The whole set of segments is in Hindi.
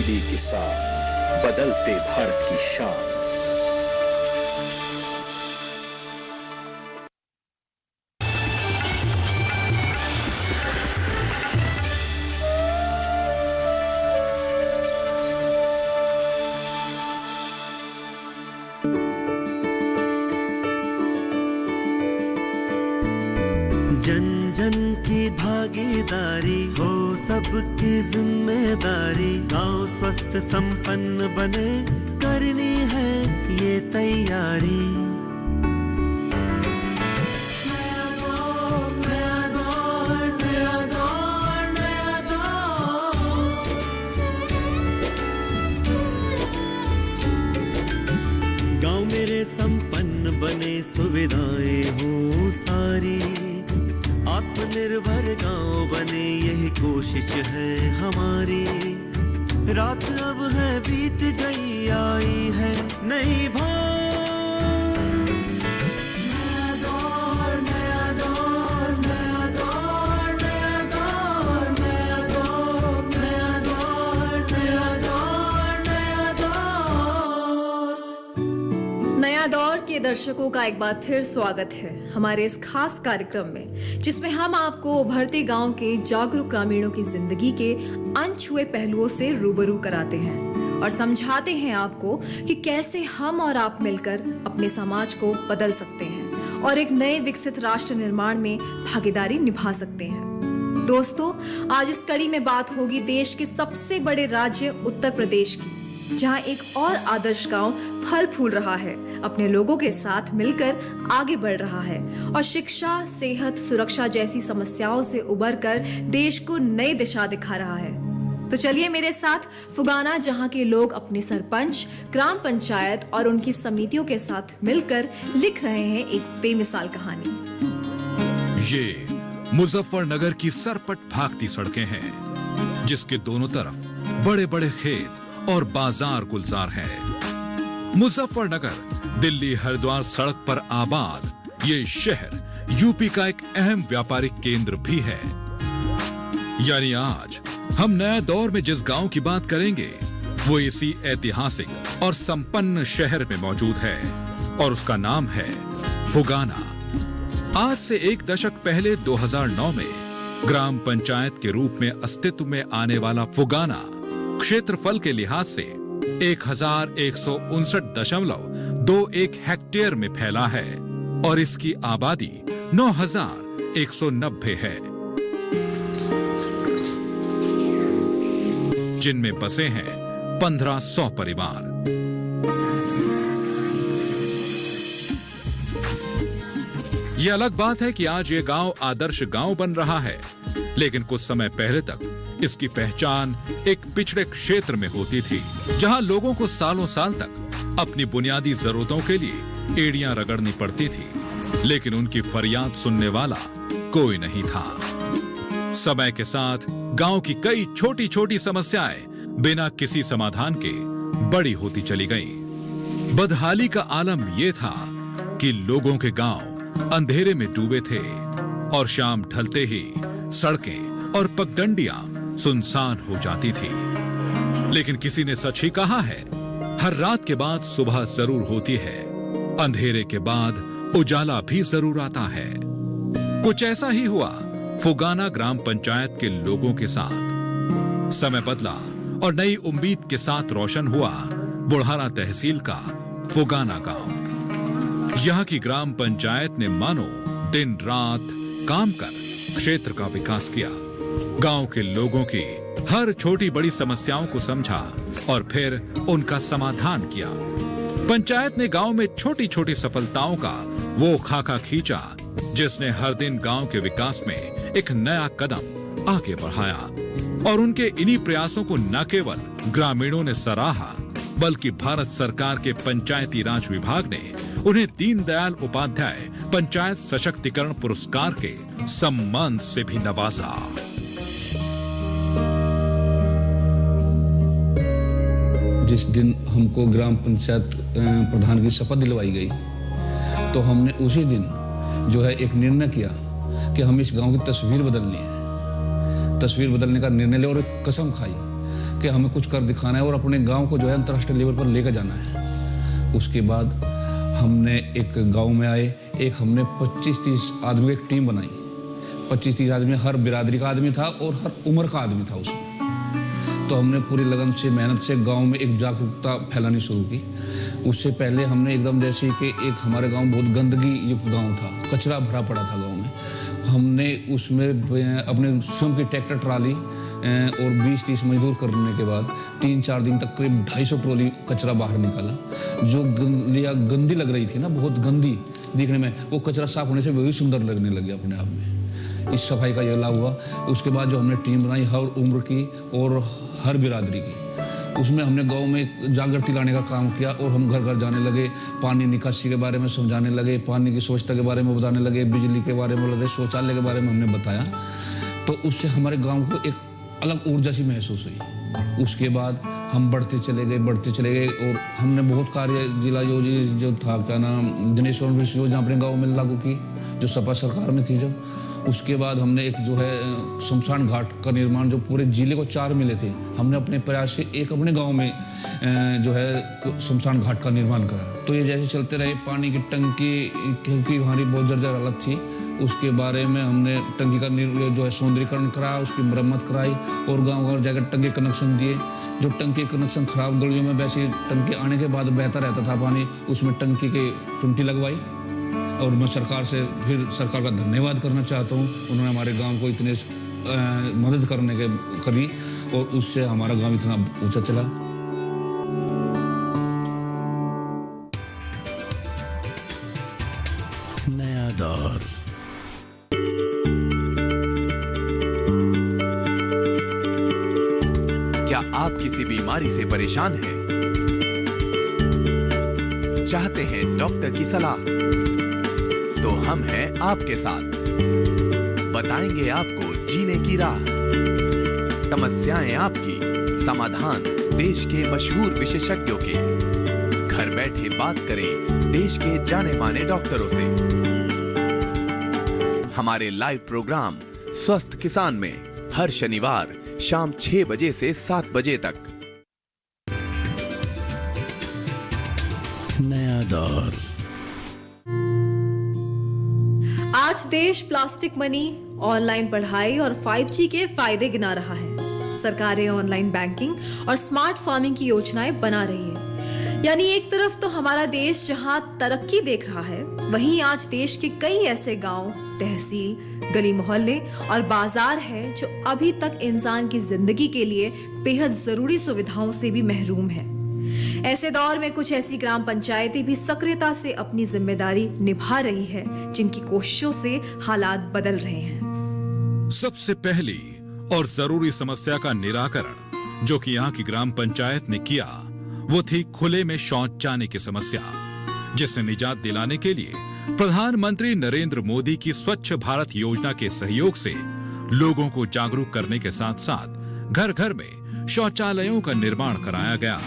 तब्दीली के साथ बदलते भारत की शान। जन जन की भागीदारी हो, सबकी जिम्मेदारी। गांव स्वस्थ संपन्न बने, करनी है ये तैयारी। नया दौर, नया दौर, नया दौर, नया दौर। गांव मेरे संपन्न बने, सुविधाएं हो सारी। आत्मनिर्भर गांव बने, यही कोशिश है हमारी। रात अब है बीत गई, आई है नई भार। नया दौर, नया दौर, नया दौर, नया दौर, नया दौर, नया दौर, नया दौर, नया दौर। नया दौर के दर्शकों का एक बार फिर स्वागत है हमारे इस खास कार्यक्रम में, जिसमें हम आपको उभरते गांव के जागरूक ग्रामीणों की जिंदगी के अनछुए पहलुओं से रूबरू कराते हैं और समझाते हैं आपको कि कैसे हम और आप मिलकर अपने समाज को बदल सकते हैं और एक नए विकसित राष्ट्र निर्माण में भागीदारी निभा सकते हैं। दोस्तों, आज इस कड़ी में बात होगी देश के सबसे बड़े राज्य उत्तर प्रदेश की, जहां एक और आदर्श गांव फल फूल रहा है, अपने लोगों के साथ मिलकर आगे बढ़ रहा है और शिक्षा, सेहत, सुरक्षा जैसी समस्याओं से उबरकर देश को नई दिशा दिखा रहा है। तो चलिए मेरे साथ फुगाना, जहां के लोग अपने सरपंच, ग्राम पंचायत और उनकी समितियों के साथ मिलकर लिख रहे हैं एक बेमिसाल कहानी। ये मुजफ्फरनगर की सरपट भागती सड़कें हैं, जिसके दोनों तरफ बड़े बड़े खेत और बाजार गुलजार हैं। मुजफ्फरनगर दिल्ली हरिद्वार सड़क पर आबाद ये शहर यूपी का एक अहम व्यापारिक केंद्र भी है। यानी आज हम नए दौर में जिस गांव की बात करेंगे वो इसी ऐतिहासिक और संपन्न शहर में मौजूद है और उसका नाम है फुगाना। आज से एक दशक पहले 2009 में ग्राम पंचायत के रूप में अस्तित्व में आने वाला फुगाना क्षेत्रफल के लिहाज से 1159.21 हेक्टेयर में फैला है और इसकी आबादी 9,190 है, जिनमें बसे हैं 1,500 परिवार। यह अलग बात है कि आज ये गांव आदर्श गांव बन रहा है, लेकिन कुछ समय पहले तक इसकी पहचान एक पिछड़े क्षेत्र में होती थी, जहां लोगों को सालों साल तक अपनी बुनियादी जरूरतों के लिए एड़ियां रगड़नी पड़ती थी, लेकिन उनकी फरियाद सुनने वाला कोई नहीं था। समय के साथ गांव की कई छोटी छोटी समस्याएं बिना किसी समाधान के बड़ी होती चली गईं। बदहाली का आलम यह था कि लोगों के गांव अंधेरे में डूबे थे और शाम ढलते ही सड़कें और पगडंडियां सुनसान हो जाती थी। लेकिन किसी ने सच ही कहा है, हर रात के बाद सुबह जरूर होती है, अंधेरे के बाद उजाला भी जरूर आता है। कुछ ऐसा ही हुआ फुगाना ग्राम पंचायत के लोगों के साथ। समय बदला और नई उम्मीद के साथ रोशन हुआ बुढ़ाना तहसील का फुगाना गांव। यहाँ की ग्राम पंचायत ने मानो दिन रात काम कर क्षेत्र का विकास किया, गांव के लोगों की हर छोटी बड़ी समस्याओं को समझा और फिर उनका समाधान किया। पंचायत ने गांव में छोटी छोटी सफलताओं का वो खाका खींचा जिसने हर दिन गांव के विकास में एक नया कदम आगे बढ़ाया और उनके इन्हीं प्रयासों को न केवल ग्रामीणों ने सराहा, बल्कि भारत सरकार के पंचायती राज विभाग ने उन्हें दीनदयाल उपाध्याय पंचायत सशक्तिकरण पुरस्कार के सम्मान से भी नवाजा। जिस दिन हमको ग्राम पंचायत प्रधान की शपथ दिलवाई गई, तो हमने उसी दिन जो है एक निर्णय किया कि हम इस गांव की तस्वीर बदलनी है। तस्वीर बदलने का निर्णय लिया और एक कसम खाई कि हमें कुछ कर दिखाना है और अपने गांव को जो है अंतर्राष्ट्रीय लेवल पर लेकर जाना है। उसके बाद हमने एक गांव में आए, एक हमने 25-30 आदमी की एक टीम बनाई। 25-30 आदमी, हर बिरादरी का आदमी था और हर उम्र का आदमी था उसमें। तो हमने पूरी लगन से, मेहनत से गांव में एक जागरूकता फैलानी शुरू की। उससे पहले हमने एकदम जैसे कि एक हमारे गांव बहुत गंदगी युक्त गांव था, कचरा भरा पड़ा था गांव में। हमने उसमें अपने स्वयं की ट्रैक्टर ट्राली और 20-30 मजदूर करने के बाद 3-4 दिन तक करीब 250 ट्रॉली कचरा बाहर निकाला। जो गंदी लग रही थी ना, बहुत गंदी दिखने में, वो कचरा साफ होने से वही सुंदर लगने लगे अपने आप में। इस सफाई का ये लाभ हुआ। उसके बाद जो हमने टीम बनाई हर उम्र की और हर बिरादरी की, उसमें हमने गांव में जागृति लाने का काम किया और हम घर घर जाने लगे, पानी निकासी के बारे में समझाने लगे, पानी की स्वच्छता के बारे में बताने लगे, बिजली के बारे में लगे, शौचालय के बारे में हमने बताया। तो उससे हमारे गांव को एक अलग ऊर्जा सी महसूस हुई। उसके बाद हम बढ़ते चले गए और हमने बहुत कार्य जिला योजना जो था, क्या नाम, जनेश्वर विश्व योजना अपने गाँव में लागू की, जो सपा सरकार में थी जब। उसके बाद हमने एक जो है शमशान घाट का निर्माण, जो पूरे जिले को 4 मिले थे, हमने अपने प्रयास से एक अपने गांव में जो है शमशान घाट का निर्माण करा। तो ये जैसे चलते रहे। पानी की टंकी क्योंकि हमारी बहुत जर्जर हालत थी, उसके बारे में हमने टंकी का जो है सौंदर्यीकरण करा, उसकी मरम्मत कराई और गाँव जाकर टंकी कनेक्शन दिए। जो टंकी कनेक्शन खराब गलियों में, वैसे टंकी आने के बाद बहता रहता था पानी, उसमें टंकी की टुंटी लगवाई। और मैं सरकार से फिर सरकार का धन्यवाद करना चाहता हूँ, उन्होंने हमारे गांव को इतने मदद करने के करी और उससे हमारा गांव इतना ऊंचा चला। नया दौर। क्या आप किसी बीमारी से परेशान हैं? चाहते हैं डॉक्टर की सलाह? तो हम हैं आपके साथ, बताएंगे आपको जीने की राह। समस्याएं आपकी, समाधान देश के मशहूर विशेषज्ञों के। घर बैठे बात करें देश के जाने माने डॉक्टरों से। हमारे लाइव प्रोग्राम स्वस्थ किसान में हर शनिवार शाम 6 बजे से 7 बजे तक। नया दौर। आज देश प्लास्टिक मनी, ऑनलाइन पढ़ाई और 5G के फायदे गिना रहा है। सरकारें ऑनलाइन बैंकिंग और स्मार्ट फार्मिंग की योजनाएं बना रही है। यानी एक तरफ तो हमारा देश जहां तरक्की देख रहा है, वहीं आज देश के कई ऐसे गांव, तहसील, गली मोहल्ले और बाजार हैं जो अभी तक इंसान की जिंदगी के लिए बेहद जरूरी सुविधाओं से भी महरूम है। ऐसे दौर में कुछ ऐसी ग्राम पंचायतें भी सक्रियता से अपनी जिम्मेदारी निभा रही है, जिनकी कोशिशों से हालात बदल रहे हैं। सबसे पहली और जरूरी समस्या का निराकरण जो कि यहाँ की ग्राम पंचायत ने किया, वो थी खुले में शौच जाने की समस्या, जिससे निजात दिलाने के लिए प्रधानमंत्री नरेंद्र मोदी की स्वच्छ भारत योजना के सहयोग से लोगों को जागरूक करने के साथ साथ घर घर में शौचालयों का निर्माण कराया गया।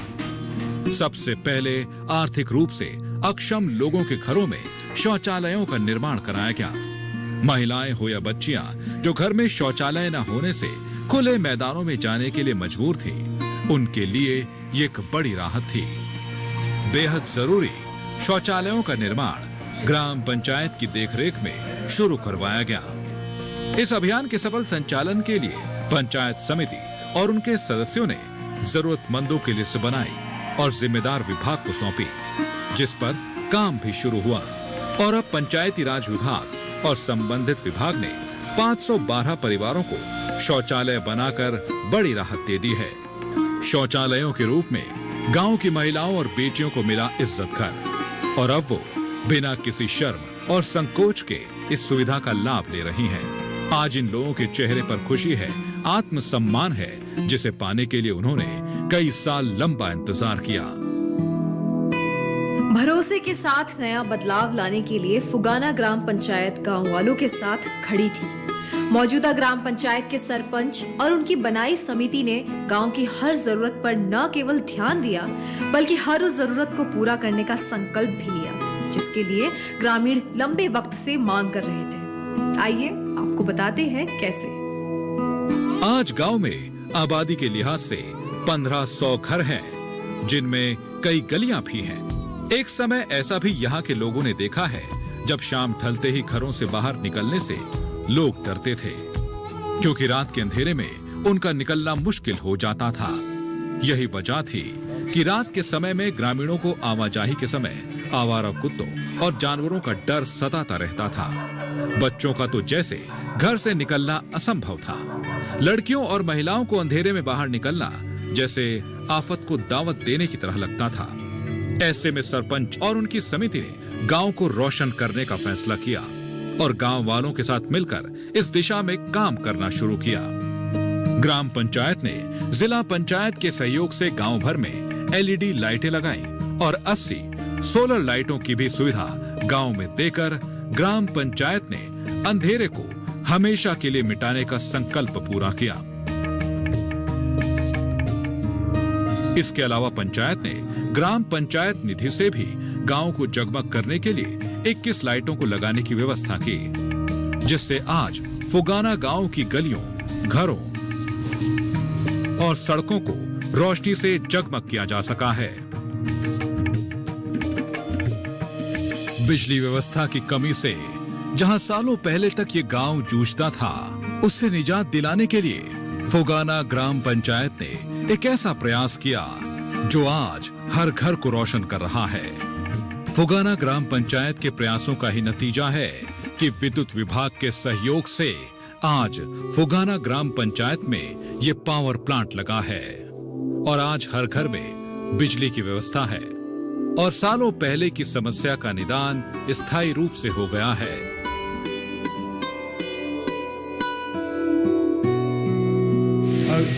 सबसे पहले आर्थिक रूप से अक्षम लोगों के घरों में शौचालयों का निर्माण कराया गया। महिलाएं हो या बच्चियां जो घर में शौचालय न होने से खुले मैदानों में जाने के लिए मजबूर थी, उनके लिए ये एक बड़ी राहत थी। बेहद जरूरी शौचालयों का निर्माण ग्राम पंचायत की देखरेख में शुरू करवाया गया। इस अभियान के सफल संचालन के लिए पंचायत समिति और उनके सदस्यों ने जरूरतमंदों की लिस्ट बनाई और जिम्मेदार विभाग को सौंपी, जिस पर काम भी शुरू हुआ। और अब पंचायती राज विभाग और संबंधित विभाग ने 512 परिवारों को शौचालय बनाकर बड़ी राहत दे दी है। शौचालयों के रूप में गांव की महिलाओं और बेटियों को मिला इज्जत घर, और अब वो बिना किसी शर्म और संकोच के इस सुविधा का लाभ ले रही हैं। आज इन लोगों के चेहरे पर खुशी है, आत्मसम्मान है, जिसे पाने के लिए उन्होंने कई साल लंबा इंतजार किया। भरोसे के साथ नया बदलाव लाने के लिए फुगाना ग्राम पंचायत गांव वालों के साथ खड़ी थी। मौजूदा ग्राम पंचायत के सरपंच और उनकी बनाई समिति ने गांव की हर जरूरत पर न केवल ध्यान दिया, बल्कि हर उस जरूरत को पूरा करने का संकल्प भी लिया, जिसके लिए ग्रामीण लंबे वक्त से मांग कर रहे थे। आइए आपको बताते हैं कैसे। आज गांव में आबादी के लिहाज से 1500 घर हैं, जिनमें कई गलियां भी हैं। एक समय ऐसा भी यहाँ के लोगों ने देखा है जब शाम ढलते ही घरों से बाहर निकलने से लोग डरते थे, क्योंकि रात के अंधेरे में उनका निकलना मुश्किल हो जाता था। यही वजह थी कि रात के समय में ग्रामीणों को आवाजाही के समय आवारा कुत्तों और जानवरों का डर सताता रहता था। बच्चों का तो जैसे घर से निकलना असंभव था। लड़कियों और महिलाओं को अंधेरे में बाहर निकलना जैसे आफत को दावत देने की तरह लगता था। ऐसे में सरपंच और उनकी समिति ने गांव को रोशन करने का फैसला किया और गांव वालों के साथ मिलकर इस दिशा में काम करना शुरू किया। ग्राम पंचायत ने जिला पंचायत के सहयोग से गांव भर में LED लाइटें लगाईं और 80 सोलर लाइटों की भी सुविधा गांव में देकर ग्राम पंचायत ने अंधेरे को हमेशा के लिए मिटाने का संकल्प पूरा किया। इसके अलावा पंचायत ने ग्राम पंचायत निधि से भी गांव को जगमग करने के लिए 21 लाइटों को लगाने की व्यवस्था की, जिससे आज फुगाना गांव की गलियों, घरों और सड़कों को रोशनी से जगमग किया जा सका है। बिजली व्यवस्था की कमी से जहां सालों पहले तक ये गांव जूझता था, उससे निजात दिलाने के लिए फुगाना ग्राम पंचायत ने एक ऐसा प्रयास किया जो आज हर घर को रोशन कर रहा है। फुगाना ग्राम पंचायत के प्रयासों का ही नतीजा है कि विद्युत विभाग के सहयोग से आज फुगाना ग्राम पंचायत में ये पावर प्लांट लगा है और आज हर घर में बिजली की व्यवस्था है और सालों पहले की समस्या का निदान स्थायी रूप से हो गया है।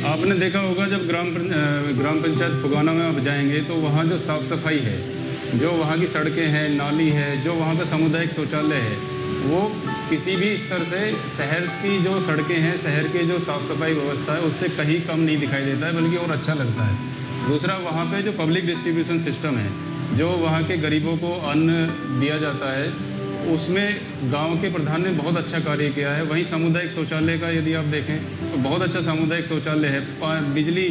आपने देखा होगा जब ग्राम पंचायत फुगाना में आप जाएंगे तो वहाँ जो साफ सफाई है, जो वहाँ की सड़कें हैं, नाली है, जो वहाँ का सामुदायिक शौचालय है, वो किसी भी स्तर से शहर की जो सड़कें हैं, शहर के जो साफ सफाई व्यवस्था है, उससे कहीं कम नहीं दिखाई देता है, बल्कि और अच्छा लगता है। दूसरा, वहाँ पे जो पब्लिक डिस्ट्रीब्यूशन सिस्टम है, जो वहाँ के गरीबों को अन्न दिया जाता है, उसमें गांव के प्रधान ने बहुत अच्छा कार्य किया है। वहीं सामुदायिक शौचालय का यदि आप देखें तो बहुत अच्छा सामुदायिक शौचालय है। बिजली,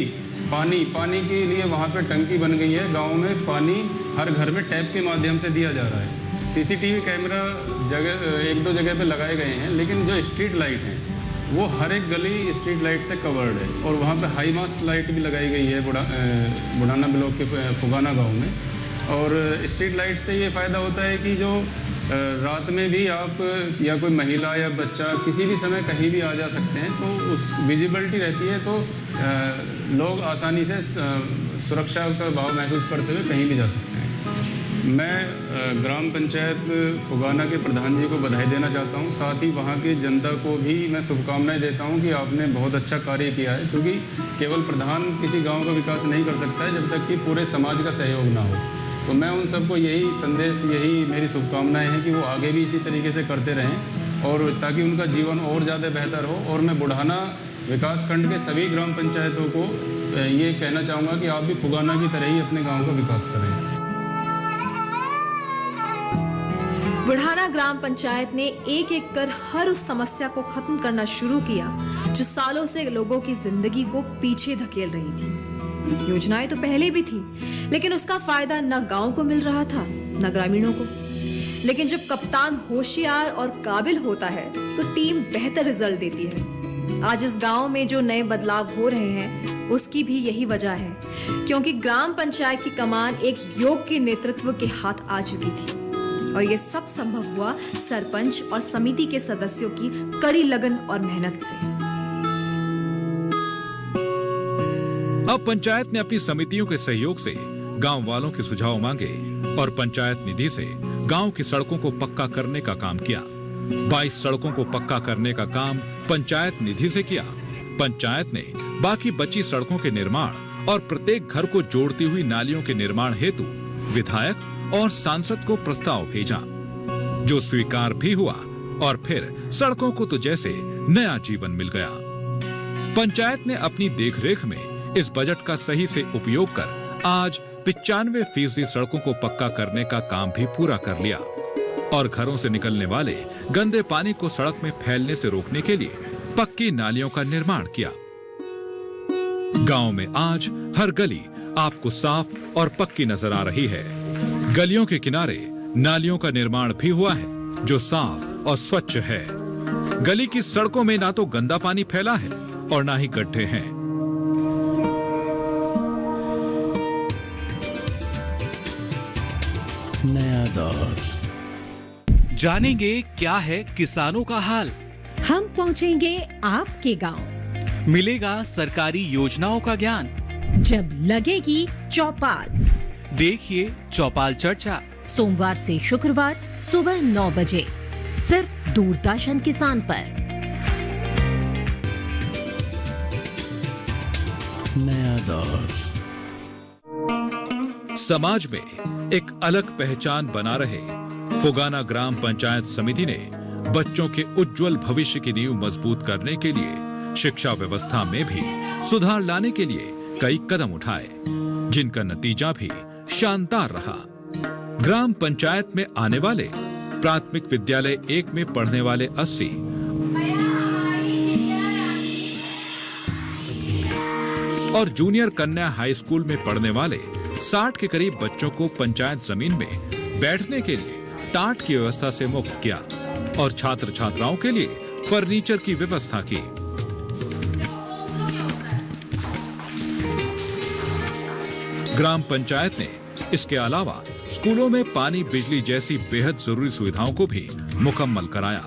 पानी के लिए वहाँ पे टंकी बन गई है। गांव में पानी हर घर में टैप के माध्यम से दिया जा रहा है। CCTV कैमरा एक दो जगह पे लगाए गए हैं, लेकिन जो स्ट्रीट लाइट हैं वो हर एक गली स्ट्रीट लाइट से कवर्ड है और वहाँ पे हाई मास्ट लाइट भी लगाई गई है बुढ़ाना ब्लॉक के फुगाना गाँव में। और स्ट्रीट लाइट से ये फ़ायदा होता है कि जो रात में भी आप या कोई महिला या बच्चा किसी भी समय कहीं भी आ जा सकते हैं, तो उस विजिबिलिटी रहती है, तो लोग आसानी से सुरक्षा का भाव महसूस करते हुए कहीं भी जा सकते हैं। मैं ग्राम पंचायत फुगाना के प्रधान जी को बधाई देना चाहता हूं, साथ ही वहां की जनता को भी मैं शुभकामनाएं देता हूं कि आपने बहुत अच्छा कार्य किया है, क्योंकि केवल प्रधान किसी गांव का विकास नहीं कर सकता है जब तक कि पूरे समाज का सहयोग ना हो। तो मैं उन सबको यही संदेश, यही मेरी शुभकामनाएं हैं कि वो आगे भी इसी तरीके से करते रहें और ताकि उनका जीवन और ज़्यादा बेहतर हो। और मैं बुढ़ाना विकासखंड के सभी ग्राम पंचायतों को ये कहना चाहूँगा कि आप भी फुगाना की तरह ही अपने गांव का विकास करें। बुढ़ाना ग्राम पंचायत ने एक एक कर हर उस समस्या को खत्म करना शुरू किया जो सालों से लोगों की जिंदगी को पीछे धकेल रही थी। योजनाएं तो पहले भी थी, लेकिन उसका फायदा न गांव को मिल रहा था न ग्रामीणों को। लेकिन जब कप्तान होशियार और काबिल होता है तो टीम बेहतर रिजल्ट देती है। आज इस गांव में जो नए बदलाव हो रहे हैं उसकी भी यही वजह है, क्योंकि ग्राम पंचायत की कमान एक योग के नेतृत्व के हाथ आ चुकी थी और ये सब संभव हुआ सरपंच और समिति के सदस्यों की कड़ी लगन और मेहनत से। अब पंचायत ने अपनी समितियों के सहयोग से गांव वालों के सुझाव मांगे और पंचायत निधि से गांव की सड़कों को पक्का करने का काम किया। 22 सड़कों को पक्का करने का काम पंचायत निधि से किया। पंचायत ने बाकी बची सड़कों के निर्माण और प्रत्येक घर को जोड़ती हुई नालियों के निर्माण हेतु विधायक और सांसद को प्रस्ताव भेजा, जो स्वीकार भी हुआ और फिर सड़कों को तो जैसे नया जीवन मिल गया। पंचायत ने अपनी देखरेख में इस बजट का सही से उपयोग कर आज 95% सड़कों को पक्का करने का काम भी पूरा कर लिया और घरों से निकलने वाले गंदे पानी को सड़क में फैलने से रोकने के लिए पक्की नालियों का निर्माण किया। गांव में आज हर गली आपको साफ और पक्की नजर आ रही है। गलियों के किनारे नालियों का निर्माण भी हुआ है जो साफ और स्वच्छ है। गली की सड़कों में ना तो गंदा पानी फैला है और ना ही गड्ढे हैं। नया दौर। जानेंगे क्या है किसानों का हाल। हम पहुंचेंगे आपके गांव। मिलेगा सरकारी योजनाओं का ज्ञान। जब लगेगी चौपाल। देखिए चौपाल चर्चा सोमवार से शुक्रवार सुबह 9 बजे सिर्फ दूरदर्शन किसान पर। नया दौर। समाज में एक अलग पहचान बना रहे फुगाना ग्राम पंचायत समिति ने बच्चों के उज्जवल भविष्य की नींव मजबूत करने के लिए शिक्षा व्यवस्था में भी सुधार लाने के लिए कई कदम उठाए, जिनका नतीजा भी शानदार रहा। ग्राम पंचायत में आने वाले प्राथमिक विद्यालय 1 में पढ़ने वाले 80 और जूनियर कन्या हाई स्कूल में पढ़ने वाले 60 के करीब बच्चों को पंचायत जमीन में बैठने के लिए टाट की व्यवस्था से मुक्त किया और छात्र छात्राओं के लिए फर्नीचर की व्यवस्था की। ग्राम पंचायत ने इसके अलावा स्कूलों में पानी, बिजली जैसी बेहद जरूरी सुविधाओं को भी मुकम्मल कराया,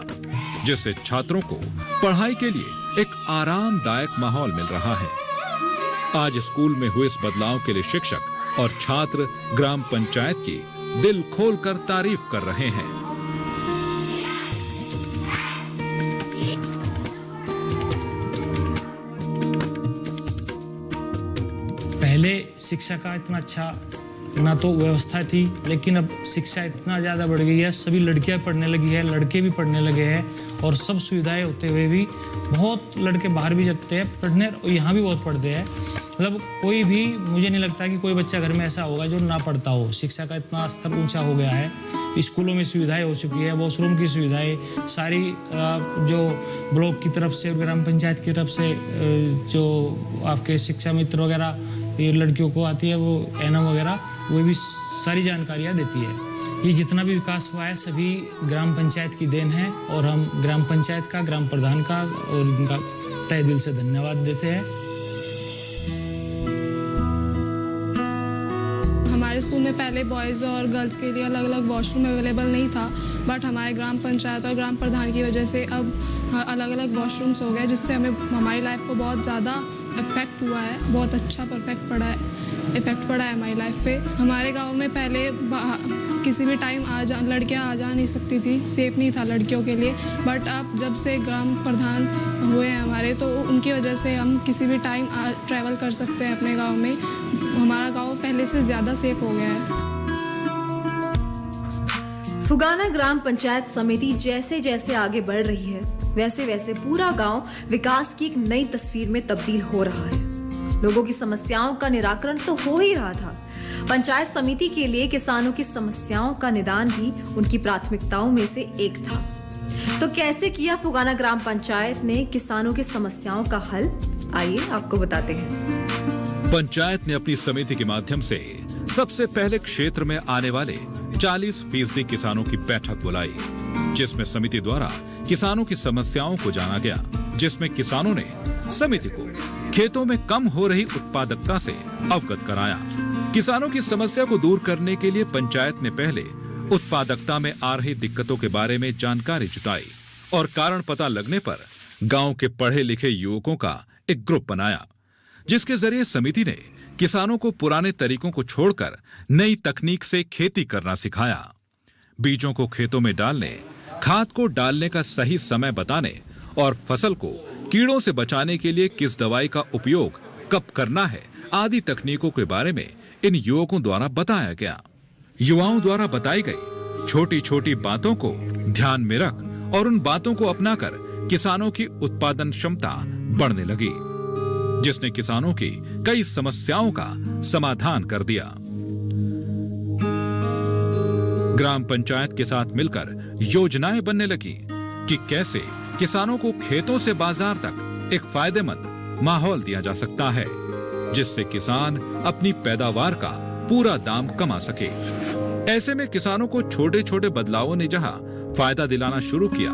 जिससे छात्रों को पढ़ाई के लिए एक आरामदायक माहौल मिल रहा है। आज स्कूल में हुए इस बदलाव के लिए शिक्षक और छात्र ग्राम पंचायत की दिल खोलकर तारीफ कर रहे हैं। पहले शिक्षा का इतना अच्छा ना तो व्यवस्था थी, लेकिन अब शिक्षा इतना ज़्यादा बढ़ गई है, सभी लड़कियां पढ़ने लगी है, लड़के भी पढ़ने लगे हैं और सब सुविधाएं होते हुए भी बहुत लड़के बाहर भी जाते हैं पढ़ने और यहाँ भी बहुत पढ़ते हैं। मतलब कोई भी, मुझे नहीं लगता कि कोई बच्चा घर में ऐसा होगा जो ना पढ़ता हो। शिक्षा का इतना स्तर ऊंचा हो गया है, स्कूलों में सुविधाएं हो चुकी है, वॉशरूम की सुविधाएं सारी जो ब्लॉक की तरफ से और ग्राम पंचायत की तरफ से जो आपके शिक्षा मित्र वगैरह ये लड़कियों को आती है, वो एनम वगैरह वो भी सारी जानकारियाँ देती है। ये जितना भी विकास हुआ है सभी ग्राम पंचायत की देन है और हम ग्राम पंचायत का, ग्राम प्रधान का और इनका तहे दिल से धन्यवाद देते हैं। हमारे स्कूल में पहले बॉयज़ और गर्ल्स के लिए अलग अलग वॉशरूम अवेलेबल नहीं था, बट हमारे ग्राम पंचायत और ग्राम प्रधान की वजह से अब अलग अलग वॉशरूम्स हो गए, जिससे हमें हमारी लाइफ को बहुत ज़्यादा इफेक्ट हुआ है, बहुत अच्छा इफेक्ट पड़ा है हमारी लाइफ पे। हमारे गांव में पहले किसी भी टाइम लड़कियां आ जा नहीं सकती थी, सेफ नहीं था लड़कियों के लिए, बट अब जब से ग्राम प्रधान हुए हैं हमारे, तो उनकी वजह से हम किसी भी टाइम ट्रैवल कर सकते हैं अपने गांव में। हमारा गांव पहले से ज़्यादा सेफ हो गया है। फुगाना ग्राम पंचायत समिति जैसे जैसे आगे बढ़ रही है, वैसे वैसे पूरा गांव विकास की एक नई तस्वीर में तब्दील हो रहा है। लोगों की समस्याओं का निराकरण तो हो ही रहा था, पंचायत समिति के लिए किसानों की समस्याओं का निदान भी उनकी प्राथमिकताओं में से एक था। तो कैसे किया फुगाना ग्राम पंचायत ने किसानों की समस्याओं का हल, आइए आपको बताते हैं। पंचायत ने अपनी समिति के माध्यम से सबसे पहले क्षेत्र में आने वाले 40% किसानों की बैठक बुलाई, जिसमें समिति द्वारा किसानों की समस्याओं को जाना गया, जिसमें किसानों ने समिति को खेतों में कम हो रही उत्पादकता से अवगत कराया। किसानों की समस्या को दूर करने के लिए पंचायत ने पहले उत्पादकता में आ रही दिक्कतों के बारे में जानकारी जुटाई और कारण पता लगने पर गांव के पढ़े लिखे युवकों का एक ग्रुप बनाया, जिसके जरिए समिति ने किसानों को पुराने तरीकों को छोड़कर नई तकनीक से खेती करना सिखाया। बीजों को खेतों में डालने, खाद को डालने का सही समय बताने और फसल को कीड़ों से बचाने के लिए किस दवाई का उपयोग कब करना है आदि तकनीकों के बारे में इन युवकों द्वारा बताया गया। युवाओं द्वारा बताई गई छोटी छोटी बातों को ध्यान में रख और उन बातों को अपनाकर किसानों की उत्पादन क्षमता बढ़ने लगी, जिसने किसानों की कई समस्याओं का समाधान कर दिया। ग्राम पंचायत के साथ मिलकर योजनाएं बनने लगी कि कैसे किसानों को खेतों से बाजार तक एक फायदेमंद माहौल दिया जा सकता है। जिससे किसान अपनी पैदावार का पूरा दाम कमा सके। ऐसे में किसानों को छोटे छोटे बदलावों ने जहां फायदा दिलाना शुरू किया,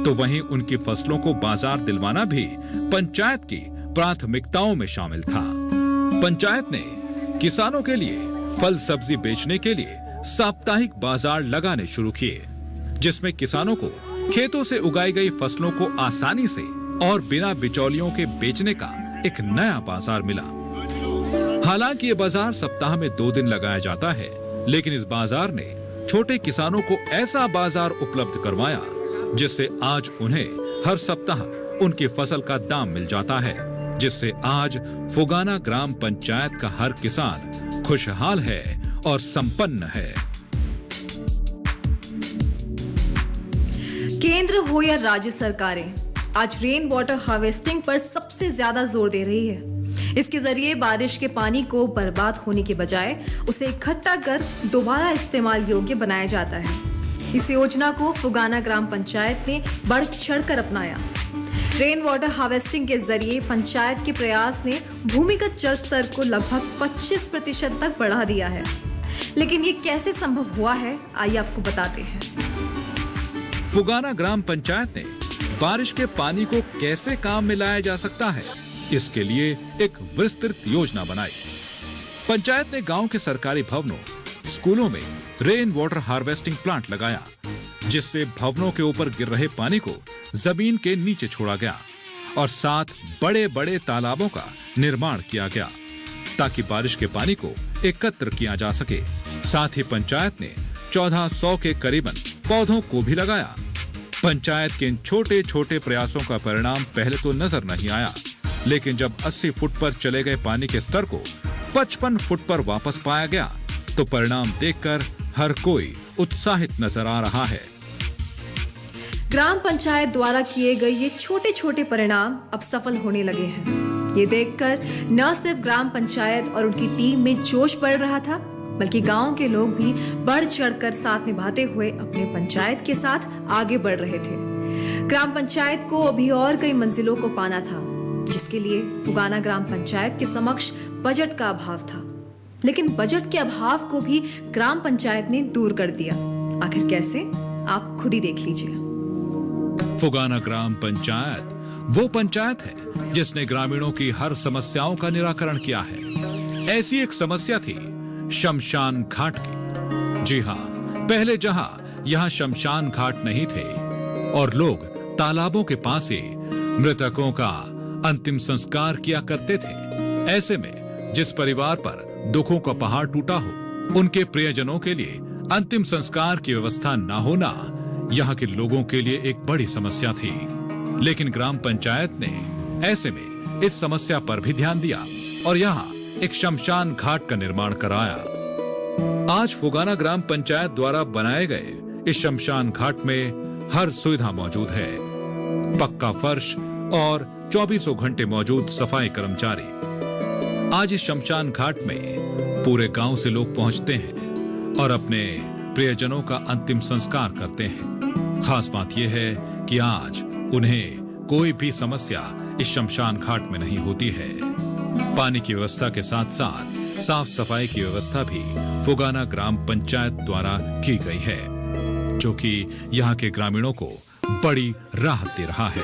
तो वहीं उनकी फसलों को बाजार दिलवाना भी पंचायत की प्राथमिकताओं में शामिल था। पंचायत ने किसानों के लिए फल सब्जी बेचने के लिए साप्ताहिक बाजार लगाने शुरू किए, जिसमें किसानों को खेतों से उगाई गई फसलों को आसानी से और बिना बिचौलियों के बेचने का एक नया बाजार मिला। हालांकि ये बाजार सप्ताह में 2 दिन लगाया जाता है, लेकिन इस बाजार ने छोटे किसानों को ऐसा बाजार उपलब्ध करवाया जिससे आज उन्हें हर सप्ताह उनकी फसल का दाम मिल जाता है, जिससे आज फुगाना ग्राम पंचायत का हर किसान खुशहाल है और संपन्न है। केंद्र हो या राज्य सरकारें आज रेन वाटर हार्वेस्टिंग पर सबसे ज्यादा जोर दे रही है। इसके जरिए बारिश के पानी को बर्बाद होने के बजाय उसे इकट्ठा कर दोबारा इस्तेमाल योग्य बनाया जाता है। इस योजना को फुगाना ग्राम पंचायत ने बढ़ चढ़कर अपनाया। रेन वाटर हार्वेस्टिंग के जरिए पंचायत के प्रयास ने भूमिगत जल स्तर को लगभग 25% तक बढ़ा दिया है। लेकिन ये कैसे संभव हुआ है, आइए आपको बताते हैं। फुगाना ग्राम पंचायत ने बारिश के पानी को कैसे काम में लाया जा सकता है, इसके लिए एक विस्तृत योजना बनाई। पंचायत ने गांव के सरकारी भवनों, स्कूलों में रेन वाटर हार्वेस्टिंग प्लांट लगाया, जिससे भवनों के ऊपर गिर रहे पानी को जमीन के नीचे छोड़ा गया और 7 बड़े-बड़े तालाबों का निर्माण किया गया ताकि बारिश के पानी को एकत्र किया जा सके। साथ ही पंचायत ने 1400 के करीबन पौधों को भी लगाया। पंचायत के इन छोटे छोटे प्रयासों का परिणाम पहले तो नजर नहीं आया, लेकिन जब 80 फुट पर चले गए पानी के स्तर को 55 फुट पर वापस पाया गया, तो परिणाम देखकर हर कोई उत्साहित नजर आ रहा है। ग्राम पंचायत द्वारा किए गए ये छोटे छोटे परिणाम अब सफल होने लगे हैं। ये देखकर न सिर्फ ग्राम पंचायत और उनकी टीम में जोश बढ़ रहा था, बल्कि गांव के लोग भी बढ़ चढ़कर साथ निभाते हुए अपने पंचायत के साथ आगे बढ़ रहे थे। ग्राम पंचायत को अभी और कई मंजिलों को पाना था, जिसके लिए फुगाना ग्राम पंचायत के समक्ष बजट का अभाव था। लेकिन बजट के अभाव को भी ग्राम पंचायत ने दूर कर दिया। आखिर कैसे, आप खुद ही देख लीजिए। फुगाना ग्राम पंचायत वो पंचायत है जिसने ग्रामीणों की हर समस्याओं का निराकरण किया है। ऐसी एक समस्या थी शमशान घाट की। जी हाँ, पहले जहां यहां शमशान घाट नहीं थे और लोग तालाबों के पास ही मृतकों का अंतिम संस्कार किया करते थे, ऐसे में जिस परिवार पर दुखों का पहाड़ टूटा हो, उनके प्रियजनों के लिए अंतिम संस्कार की व्यवस्था न होना यहाँ के लोगों के लिए एक बड़ी समस्या थी। लेकिन ग्राम पंचायत ने ऐसे में इस समस्या पर भी ध्यान दिया और यहाँ एक शमशान घाट का निर्माण कराया। आज फुगाना ग्राम पंचायत द्वारा बनाए गए इस शमशान घाट में हर सुविधा मौजूद है। पक्का फर्श और 24 घंटे मौजूद सफाई कर्मचारी। आज इस शमशान घाट में पूरे गांव से लोग पहुंचते हैं और अपने प्रियजनों का अंतिम संस्कार करते हैं। खास बात यह है कि आज उन्हें कोई भी समस्या इस शमशान घाट में नहीं होती है। पानी की व्यवस्था के साथ साथ साफ सफाई की व्यवस्था भी फुगाना ग्राम पंचायत द्वारा की गई है, जो कि यहाँ के ग्रामीणों को बड़ी राहत दे रहा है।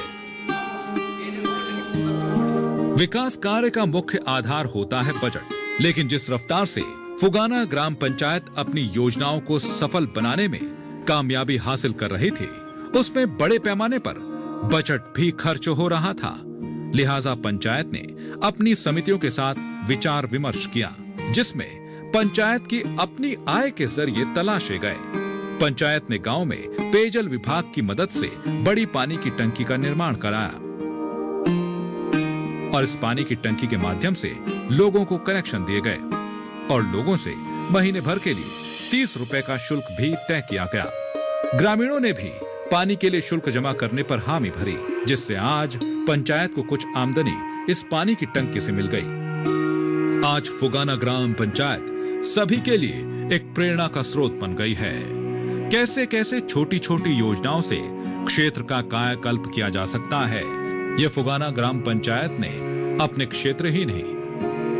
विकास कार्य का मुख्य आधार होता है बजट, लेकिन जिस रफ्तार से फुगाना ग्राम पंचायत अपनी योजनाओं को सफल बनाने में कामयाबी हासिल कर रही थी, उसमें बड़े पैमाने पर बजट भी खर्च हो रहा था। लिहाजा पंचायत ने अपनी समितियों के साथ विचार विमर्श किया, जिसमें पंचायत की अपनी आय के जरिए तलाशे गए। पंचायत ने गांव में पेयजल विभाग की मदद से बड़ी पानी की टंकी का निर्माण कराया और इस पानी की टंकी के माध्यम से लोगों को कनेक्शन दिए गए और लोगों से महीने भर के लिए 30 रुपए का शुल्क भी तय किया गया। ग्रामीणों ने भी पानी के लिए शुल्क जमा करने पर हामी भरी, जिससे आज पंचायत को कुछ आमदनी इस पानी की टंकी से मिल गई। आज फुगाना ग्राम पंचायत सभी के लिए एक प्रेरणा का स्रोत बन गई है। कैसे कैसे छोटी छोटी योजनाओं से क्षेत्र का कायाकल्प किया जा सकता है, यह फुगाना ग्राम पंचायत ने अपने क्षेत्र ही नहीं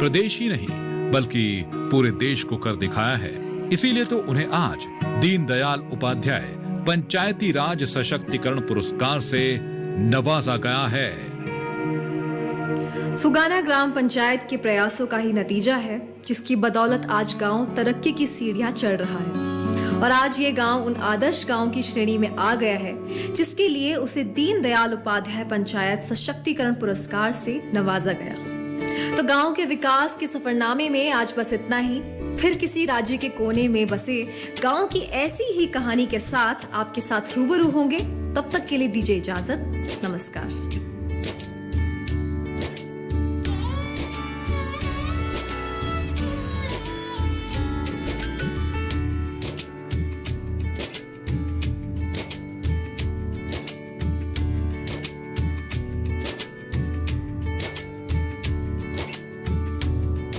प्रदेश ही नहीं बल्कि पूरे देश को कर दिखाया है। इसीलिए तो उन्हें आज दीनदयाल उपाध्याय पंचायती राज सशक्तिकरण पुरस्कार से नवाजा गया है। फुगाना ग्राम पंचायत के प्रयासों का ही नतीजा है, जिसकी बदौलत आज गांव तरक्की की सीढ़ियां चढ़ रहा है और आज ये गांव उन आदर्श गांव की श्रेणी में आ गया है जिसके लिए उसे दीनदयाल उपाध्याय पंचायत सशक्तिकरण पुरस्कार से नवाजा गया। तो गांव के विकास के सफरनामे में आज बस इतना ही। फिर किसी राज्य के कोने में बसे गांव की ऐसी ही कहानी के साथ आपके साथ रूबरू होंगे। तब तक के लिए दीजिए इजाजत। नमस्कार।